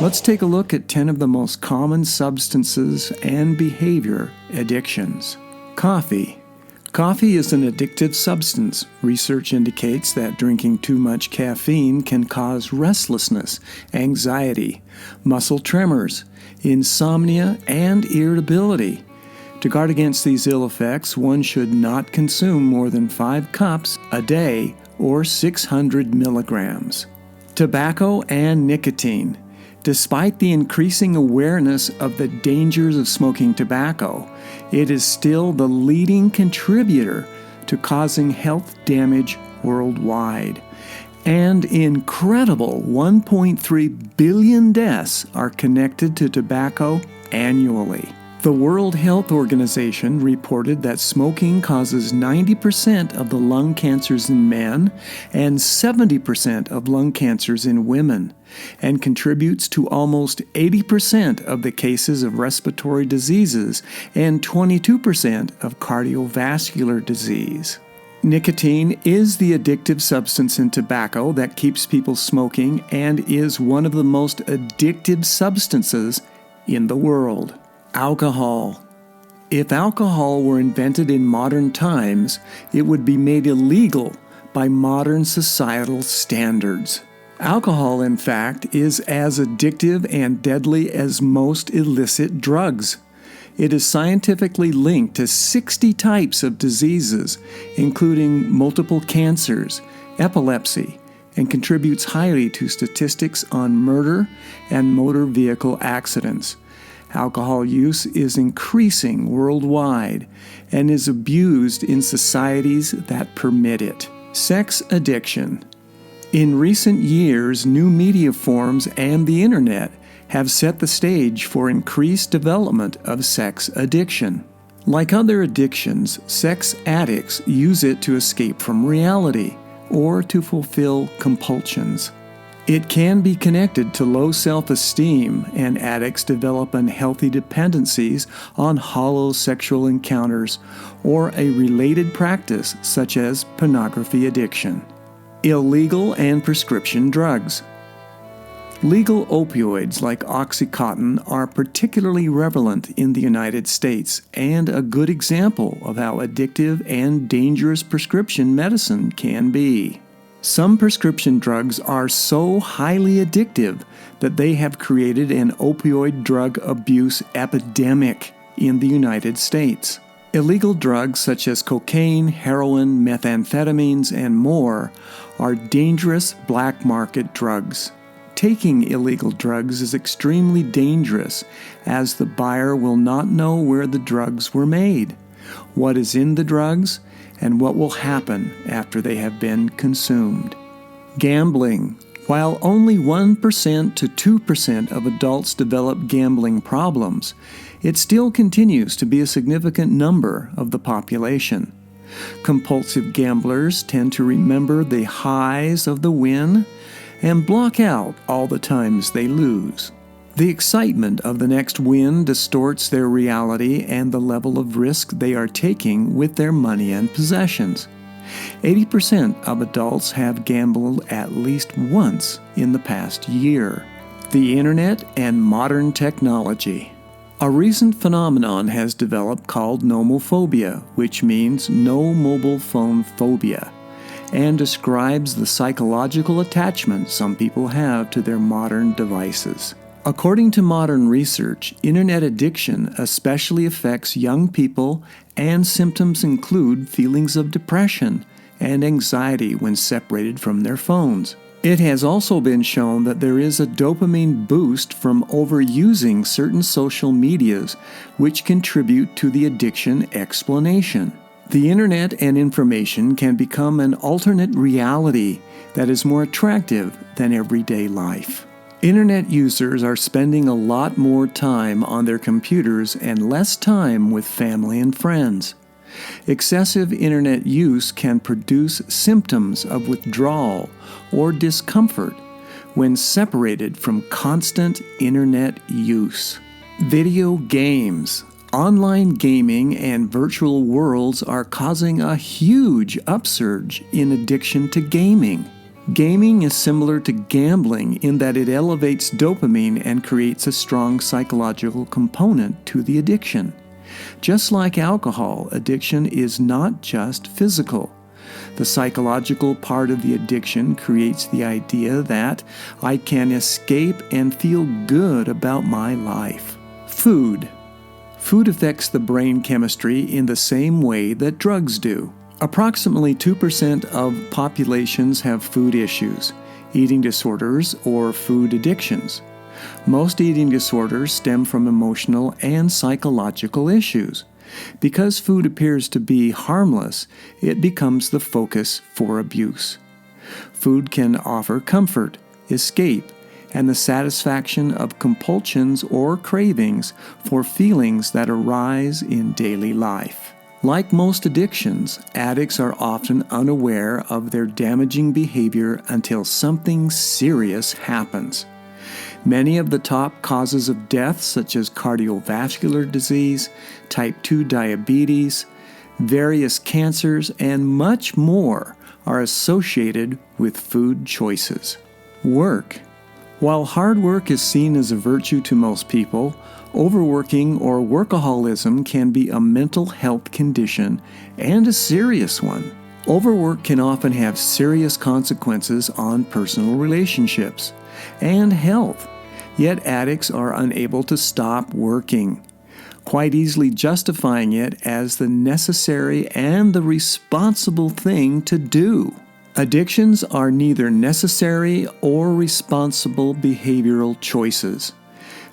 Let's take a look at 10 of the most common substances and behavior addictions. Coffee. Coffee is an addictive substance. Research indicates that drinking too much caffeine can cause restlessness, anxiety, muscle tremors, insomnia, and irritability. To guard against these ill effects, one should not consume more than 5 cups a day or 600 milligrams. Tobacco and nicotine. Despite the increasing awareness of the dangers of smoking tobacco, it is still the leading contributor to causing health damage worldwide. An incredible 1.3 billion deaths are connected to tobacco annually. The World Health Organization reported that smoking causes 90% of the lung cancers in men and 70% of lung cancers in women, and contributes to almost 80% of the cases of respiratory diseases and 22% of cardiovascular disease. Nicotine is the addictive substance in tobacco that keeps people smoking and is one of the most addictive substances in the world. Alcohol. If alcohol were invented in modern times, it would be made illegal by modern societal standards. Alcohol, in fact, is as addictive and deadly as most illicit drugs. It is scientifically linked to 60 types of diseases, including multiple cancers, epilepsy, and contributes highly to statistics on murder and motor vehicle accidents. Alcohol use is increasing worldwide and is abused in societies that permit it. Sex addiction. In recent years, new media forms and the internet have set the stage for increased development of sex addiction. Like other addictions, sex addicts use it to escape from reality or to fulfill compulsions. It can be connected to low self-esteem, and addicts develop unhealthy dependencies on hollow sexual encounters or a related practice such as pornography addiction. Illegal and prescription drugs. Legal opioids like Oxycontin are particularly prevalent in the United States and a good example of how addictive and dangerous prescription medicine can be. Some prescription drugs are so highly addictive that they have created an opioid drug abuse epidemic in the United States. Illegal drugs such as cocaine, heroin, methamphetamines, and more are dangerous black market drugs. Taking illegal drugs is extremely dangerous, as the buyer will not know where the drugs were made, what is in the drugs, and what will happen after they have been consumed. Gambling. While only 1% to 2% of adults develop gambling problems, it still continues to be a significant number of the population. Compulsive gamblers tend to remember the highs of the win and block out all the times they lose. The excitement of the next win distorts their reality and the level of risk they are taking with their money and possessions. 80% of adults have gambled at least once in the past year. The Internet and modern technology. A recent phenomenon has developed called nomophobia, which means no mobile phone phobia, and describes the psychological attachment some people have to their modern devices. According to modern research, internet addiction especially affects young people, and symptoms include feelings of depression and anxiety when separated from their phones. It has also been shown that there is a dopamine boost from overusing certain social medias, which contribute to the addiction explanation. The internet and information can become an alternate reality that is more attractive than everyday life. Internet users are spending a lot more time on their computers and less time with family and friends. Excessive internet use can produce symptoms of withdrawal or discomfort when separated from constant internet use. Video games. Online gaming and virtual worlds are causing a huge upsurge in addiction to gaming. Gaming is similar to gambling in that it elevates dopamine and creates a strong psychological component to the addiction. Just like alcohol, addiction is not just physical. The psychological part of the addiction creates the idea that I can escape and feel good about my life. Food. Food affects the brain chemistry in the same way that drugs do. Approximately 2% of populations have food issues, eating disorders, or food addictions. Most eating disorders stem from emotional and psychological issues. Because food appears to be harmless, it becomes the focus for abuse. Food can offer comfort, escape, and the satisfaction of compulsions or cravings for feelings that arise in daily life. Like most addictions, addicts are often unaware of their damaging behavior until something serious happens. Many of the top causes of death, such as cardiovascular disease, type 2 diabetes, various cancers, and much more, are associated with food choices. Work. While hard work is seen as a virtue to most people, overworking or workaholism can be a mental health condition and a serious one. Overwork can often have serious consequences on personal relationships and health, yet addicts are unable to stop working, quite easily justifying it as the necessary and the responsible thing to do. Addictions are neither necessary or responsible behavioral choices.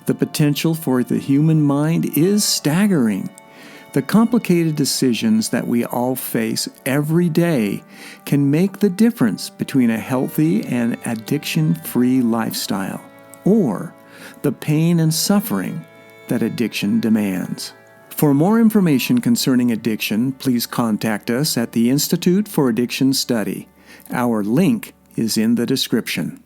The potential for the human mind is staggering. The complicated decisions that we all face every day can make the difference between a healthy and addiction-free lifestyle, or the pain and suffering that addiction demands. For more information concerning addiction, please contact us at the Institute for Addiction Study. Our link is in the description.